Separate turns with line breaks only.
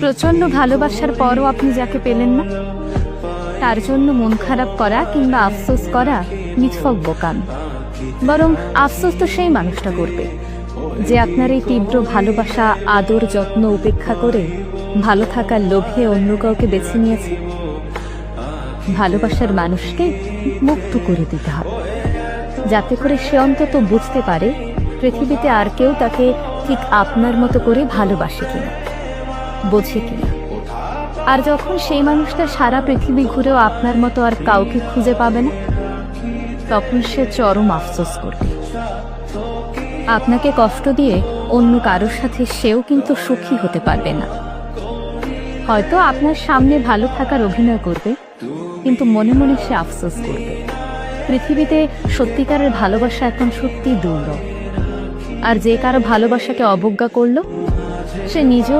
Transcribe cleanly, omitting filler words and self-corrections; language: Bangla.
প্রচন্ড ভালোবাসার পরও আপনি যাকে পেলেন না, তার জন্য মন খারাপ করা কিংবা আফসোস করা নিছক বোকামি। বরং আফসোস তো সেই মানুষটা করবে যে আপনার এই তীব্র ভালোবাসা, আদর, যত্ন উপেক্ষা করে ভালো থাকার লোভে অন্য কাউকে বেছে নিয়েছে। ভালোবাসার মানুষকে মুক্ত করে দিতে হবে, যাতে করে সে অন্তত বুঝতে পারে পৃথিবীতে আর কেউ তাকে ঠিক আপনার মতো করে ভালোবাসে কিনা, বোঝে কিনা। আর যখন সেই মানুষটা সারা পৃথিবী ঘুরেও আপনার মতো আর কাউকে খুঁজে পাবে না, তখন সে চরম আফসোস করবে। আপনাকে কষ্ট দিয়ে অন্য কারোর সাথে সেও কিন্তু সুখী হতে পারবে না। হয়তো আপনার সামনে ভালো থাকার অভিনয় করবে, কিন্তু মনে মনে সে আফসোস করবে। পৃথিবীতে সত্যিকারের ভালোবাসা এখন সত্যি দুর্লভ। আর যে কারো ভালোবাসাকে অবজ্ঞা করলো, সে নিজেও